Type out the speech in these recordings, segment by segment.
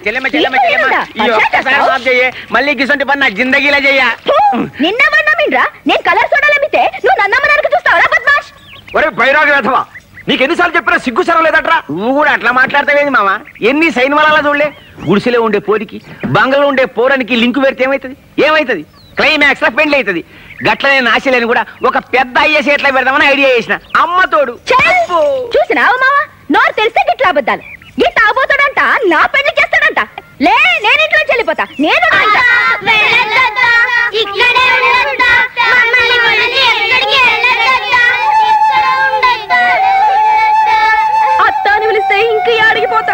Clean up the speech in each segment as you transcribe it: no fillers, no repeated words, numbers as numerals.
చెల్లెమ్మ చెల్లెమ్మ చెల్లెమ్మ ఈ ఒక్కసారి మాఫ్ చెయ్యి. మళ్ళీ గిసంటి పని నా జిందగీలో చెయ్య. నిన్నమన్నామిండ్రా నేను కలర్ సోడాలమ్మితే నువ్వు నన్నమ్మడానికి చూస్తావరా బద్మాష్? ఒరే బైరాగి వేధవా, నీకు ఎన్నిసార్లు చెప్పినా సిగ్గు సరం లేదట్రా. నువ్వు కూడా అట్లా మాట్లాడతావేంది మామ? ఎన్ని సైన్ వల్ల చూడలే. గుడిసెలో ఉండే పోరికి బంగళలో ఉండే పోరానికి లింకు పెడితే ఏమైతుంది? క్లైమాక్స్ లో పెండ్లి అవుతుంది. గట్లనే నాశలేని కూడా ఒక పెద్ద ఐఏఎస్ ఎట్లా పెడదామని ఐడియా చేసిన. అమ్మ తోడు చూసినావు మావా, నోరు తెలిస్తే గిట్లా అబద్ధాలు. ఈ తాగుతాడంట నా పెళ్లి చేస్తాడంట. లే నేను ఇంట్లో వెళ్ళిపోతా. నేను అత్తాని పిలిస్తే ఇంక అడిగిపోతా.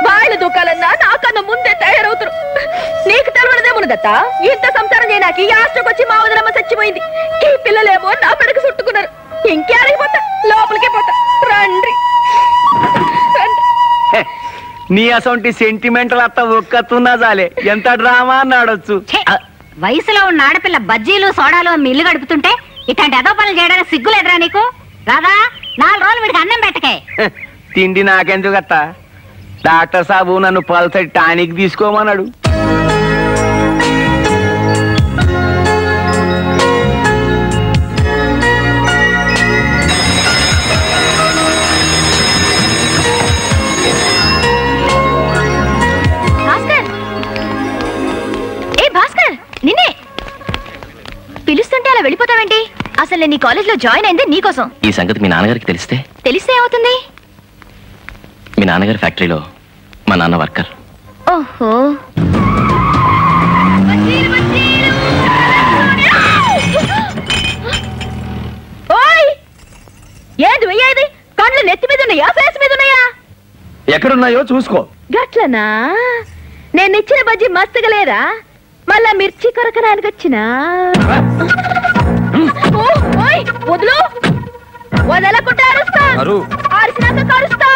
వాళ్ళ దుకాలన్నా నాకన్నా ముందే తయారవుతారు. నీకు తెలవడదే మునదత్త. ఇంత సంసారం చేయడానికి యాస్ట్రకొచ్చి మా వదనమ్మ చచ్చిపోయింది. ఈ పిల్లలేమో నా పెడకు చుట్టుకున్నారు. ఇంకే అడిగిపోతా, లోపలికే పోతా. రండి నీ అసొంటి సెంటిమెంటల్ అత్త ఒక్కతున్నా చాలే. ఎంత డ్రామా అన్నాడొచ్చు. వయసులో ఉన్న ఆడపిల్ల బజ్జీలు సోడాలు ఇల్లు గడుపుతుంటే ఇట్లాంటి అదో పనులు చేయడానికి సిగ్గులేదురా నీకు? రాదా 4 రోజులు వీడికి అన్నం పెట్టకే. తిండి నాకెందుకు అత్త? డాక్టర్ సాబు నన్ను పల్సటి టానిక్ తీసుకోమన్నాడు. నిన్నే పిలుస్తుంటే అలా వెళ్ళిపోతావేంటి? అసలు నేను నీ కాలేజ్ లో జాయిన్ అయింది నీకోసం. ఈ సంగతి మీ నాన్నగారికి తెలిస్తే ఏమవుతుంది? మీ నాన్నగారి ఫ్యాక్టరీలో మా నాన్న వర్కర్. ఓహో, ఏది వెయ్యేది? కళ్ళు నెత్తి మీద ఉన్నాయా, ఫేస్ మీద ఉన్నాయా? ఎక్కడున్నాయో చూసుకో. గట్లనా? నేను ఇచ్చిన బజ్జీ మస్తుగా లేదా? మళ్ళా మిర్చి కొరకడానికి వచ్చినా? వదులు, వదలకుండా అరుస్తా. ఆరిసినాక కరుస్తా.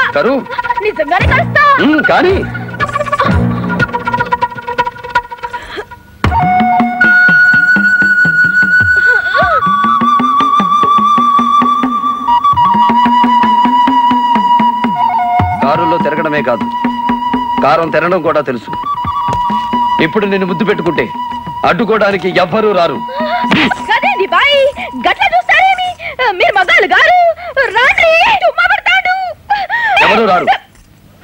నిజంగానే కరుస్తా. కానీ కారులో తిరగడమే కాదు, కారం తినడం కూడా తెలుసు. ఇప్పుడు నిన్ను ముద్దు పెట్టుకుంటే అడ్డుకోవడానికి ఎవ్వరూ రారు. మీరు మగాళ్ళు గారు ఎవరు రారు.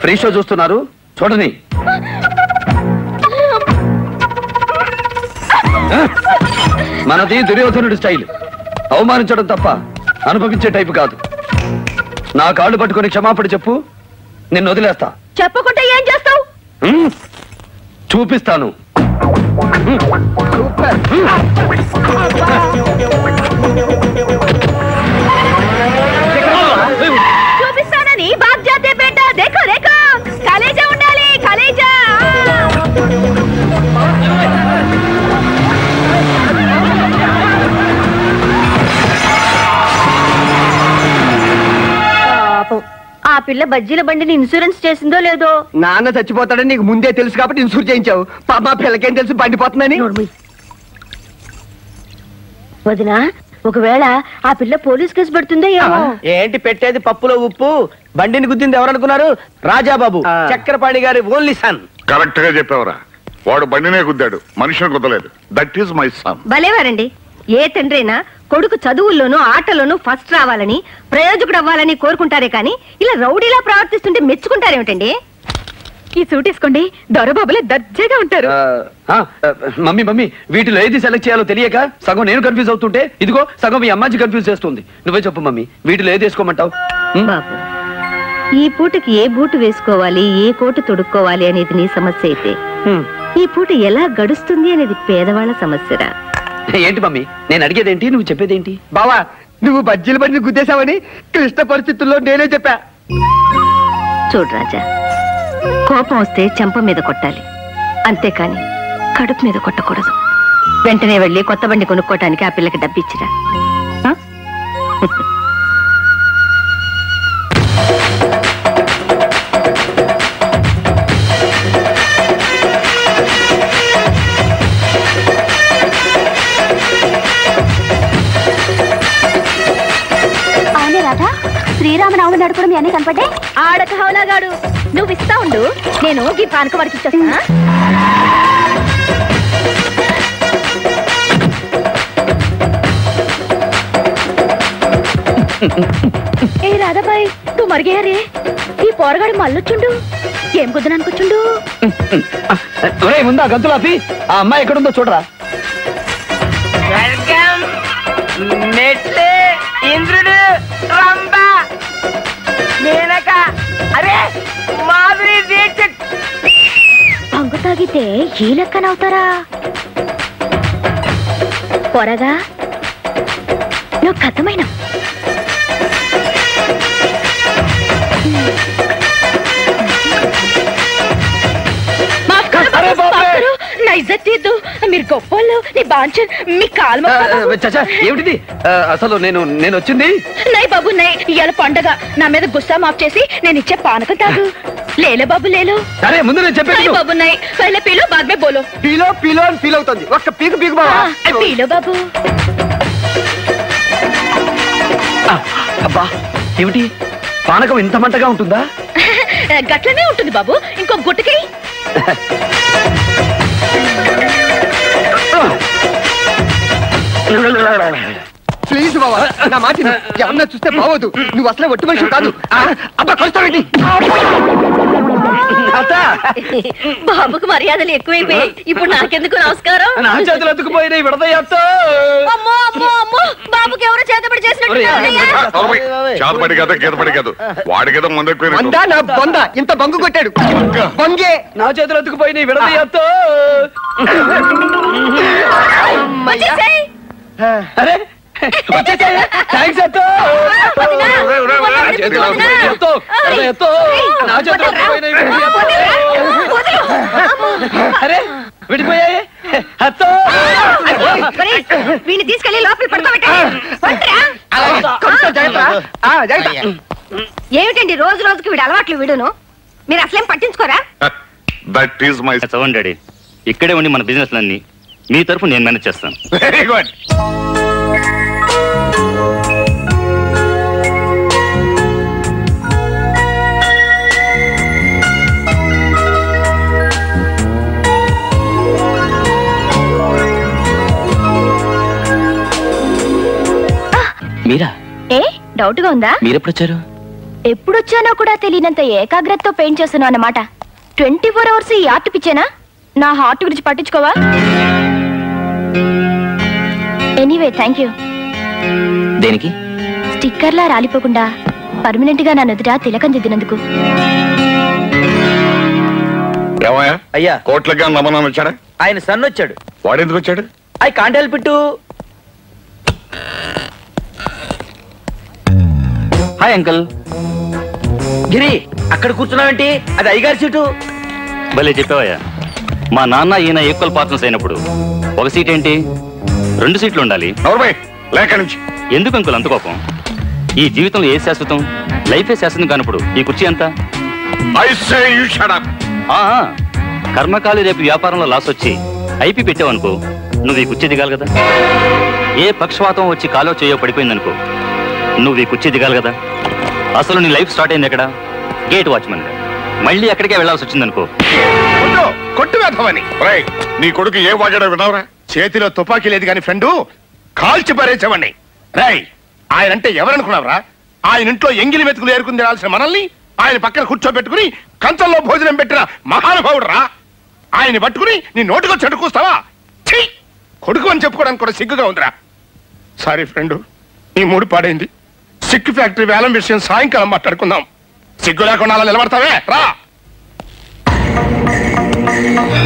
ఫ్రీ షో చూస్తున్నారు, చూడని. మనది దుర్యోధనుడి స్టైల్. అవమానించడం తప్ప అనుభవించే టైపు కాదు. నా కాళ్ళు పట్టుకుని క్షమాపణ చెప్పు, నిన్ను వదిలేస్తా. చెప్పకుంటే ఏం చేస్తావు? చూపిస్తాను. చూపిస్తానని బాప్ జాతే బేటా. దేఖో దేఖో, కలేజా ఉండాలి, కలేజా. ఆ పిల్ల బజ్జీల బండిని ఇన్సూరెన్స్ చేసిందో లేదో? నాన్న చచ్చిపోతాడని నీకు ముందే తెలుసు కాబట్టి ఇన్సూర్ చేయించావు. పాప పిల్లకేం తెలుసు బండిపోతుందని? వదినా, ఒకవేళ ఆ పిల్ల పోలీస్ కేసు పెడుతుందో ఏమో. ఏంటి పెట్టేది పప్పులో ఉప్పు? బండిని గుద్దింది ఎవరనుకున్నారు? రాజాబాబు, చక్రపాణి గారి ఓన్లీ సన్. కరెక్ట్ గా చెప్పావురా. వాడు బండినే గుద్దాడు, మనిషిని గుద్దలేదు. That is my son. భలేవారండి. ఏ తండ్రైనా కొడుకు చదువుల్లోనూ ఆటలోనూ ఫస్ట్ రావాలని, ప్రయోజకుడు అవ్వాలని కోరుకుంటారే కానీ ఇలా రౌడీలా ప్రవర్తిస్తుంటే మెచ్చుకుంటారేమిటండి? ఈ సూట్ వేసుకోండి, దొరబాబులే దర్జాగా ఉంటారు. మమ్మీ వీటిలో ఏది సెలెక్ట్ చేయాలో తెలియక సగం నేను కన్ఫ్యూజ్ అవుతుంటే ఇదిగో సగం మీ అమ్మాజీ కన్ఫ్యూజ్ చేస్తుంది. నువ్వే చెప్పు మమ్మీ, వీటిలో ఏది వేసుకోమంటావు? బాబు, ఈ పూటకి ఏ బూటు వేసుకోవాలి, ఏ కోటు తొడుక్కోవాలి అనేది నీ సమస్య అయితే, ఈ పూట ఎలా గడుస్తుంది అనేది పేదవాళ్ళ సమస్యరా. ఏంటి మమ్మీ, నేను అడిగేదేంటి, నువ్వు చెప్పేదేంటి? బావా, నువ్వు బజ్జీల బండిని గుద్దేశావని క్లిష్ట పరిస్థితుల్లో నేనే చెప్పా. చూడు రాజా, కోపం వస్తే చెంప మీద కొట్టాలి, అంతేకాని కడుపు మీద కొట్టకూడదు. వెంటనే వెళ్ళి కొత్త బండి కొనుక్కోటానికి ఆ పిల్లకి డబ్బిచ్చిరా. అవునే రాధా, శ్రీరామనవమి నడుపుడు మీ అన్ని కనపడ్డే. ఆడక హౌలాగాడు నువ్వు ఇస్తా ఉండు, నేను ఈ పానక వాడికి ఇచ్చేస్తా. ఏ రాధాబాయ్ నువ్వు మరిగేయరే, ఈ పోరగాడు మళ్ళొచ్చుండు. ఏం కుదరనుకొచ్చుండు. ముందా గంతులాపి ఆ అమ్మాయి ఎక్కడుందో చూడరా. మెట్లే ఇంద్రుడు రంభ మేనక అరే మాధురి దీక్షిత్. పంగు తాగితే ఈ లెక్కనవుతారా? పొరగా నువ్వు కథమైన నా ఇజ్జత్ తీద్దు. మీరు గొప్పోళ్ళు, నీ బాంచన్, మీ కాలు ఏమిటిది అసలు? నేను వచ్చింది నై బాబు నై, ఇవాళ పండగ. నా మీద గుస్సా మాఫ్ చేసి నేను ఇచ్చే పానకం తాగు. లేలే బాబు లేలో. సరే ముందు నేను చెప్పాను బాబు నై, పహలే పీలో బాద్ మే బోలో. పీలో పీలో అని ఫీల్ అవుతుంది. ఒక్క పీకు పీకు పీలో బాబు. అబ్బా ఏమిటి పానకం ఇంత మంటగా ఉంటుందా? గట్లనే ఉంటుంది బాబు. ఇంకో గుట్టకి ప్లీజ్ బాబా నా మాట ఎవరన్నా చూస్తే బావద్దు. నువ్వు అసలే ఒట్టి మనిషి కాదు. అబ్బా కొస్తావేంటి? బాబుకు మర్యాదలు ఎక్కువైపోయాయి. ఇప్పుడు నాకెందుకు నమస్కారం? నా చేతులు ఎత్తుకుపోయినాయి విడదయ్యా. అమ్మో అమ్మో అమ్మో, బాబుకి ఎవరో చేతబడి చేసినట్టు. చేతపడి కదా గీతపడి కాదు వాడి కదా ముందు వందా నా బొంద ఇంత బంగు కొట్టాడు. బంగే నా చేతులు ఎత్తుకుపోయినాయి విడదయ్యా. అరే థ్యాంక్స్ అత్తో. నా చేతులు ఎత్తుకుపోయినాయి. అరే విడిపోయాయి అత్తో. వీడిని తీసుకెళ్లి లోపల ఏమిటండి రోజు రోజుకి వీడు అలవాట్లు వీడును. మీరు అసలేం పట్టించుకోరా? దట్ ఈస్ మై చదవండి డాడీ. ఇక్కడే ఉండి మన బిజినెస్ అన్ని మీ తరఫు నేను మేనేజ్ చేస్తాను. Very good. మీరా? ఏ డౌట్ గా ఉందా? మీరెప్పుడు వచ్చారు? ఎప్పుడొచ్చానో కూడా తెలియనంత ఏకాగ్రతతో పెయింట్ చేస్తున్నావు అన్నమాట. 24 అవర్స్ ఈ ఆర్ట్ పిచ్చేనా? నా హార్ట్ గురించి పట్టించుకోవా? Anyway thank you. దేనికి? స్టిక్కర్లా రాలిపోకుండా పర్మనెంట్ గా నా నుదుట తిలకం దిద్దినందుకు. ఏమయ్యా అయ్యా కోట్లకి నమ్మనం వచ్చాడా? ఆయన సన్ వచ్చాడు. వాడు ఎందుకు వచ్చాడు? I can't help it. Hi uncle. గిరి అక్కడ కూర్చున్నావేంటి? అది అయ్యగారి సీటు. భలే చెప్పావయ్యా. మా నాన్న ఈయన ఈక్వల్ పార్ట్నర్స్ అయినప్పుడు ఒక సీట్ ఏంటి 2 సీట్లు ఉండాలి. నవరబాయ్ లేక నుంచి. ఎందుకు అంకుల్ అంత కోపం? ఈ జీవితంలో ఏ శాశ్వతం? లైఫే శాశ్వతం కానప్పుడు ఈ కుర్చీ ఎంత? I say you shut up. కర్మకాలి రేపు వ్యాపారంలో లాస్ వచ్చి ఐపీ పెట్టావనుకో, నువ్వు ఈ కుర్చీ దిగాలి కదా. ఏ పక్షవాతం వచ్చి కాలో చేయో పడిపోయిందనుకో, నువ్వు ఈ కుర్చీ దిగాలి కదా. అసలు నీ లైఫ్ స్టార్ట్ అయింది ఎక్కడ? Gate watchman. మళ్ళీ ఎక్కడికే వెళ్లాల్సి వచ్చిందనుకో, కొట్టు వేద్దామని. నీ కొడుకు ఏ వాడాడో వినవరా? చేతిలో తుపాకీ లేదు కానీ ఫ్రెండు కాల్చి పారేసేవాడిని. రై ఆయన అంటే ఎవరనుకున్నావరా? ఆయన ఇంట్లో ఎంగిలి మెతుకులు ఏరుకుని తినాల్సిన మనల్ని ఆయన పక్కన కూర్చోబెట్టుకుని కంచంలో భోజనం పెట్టిన మహానుభావుడు రా. ఆయన పట్టుకుని నీ నోటికో చెడుకూస్తావా? కొడుకు అని చెప్పుకోవడానికి కూడా సిగ్గుగా ఉందిరా. సారీ ఫ్రెండు, నీ మూడు పాడైంది. సిక్ ఫ్యాక్టరీ వేలం విషయం సాయంకాలం మాట్లాడుకుందాం. సిగ్గు లేకుండా అలా నిలబడతావే రా.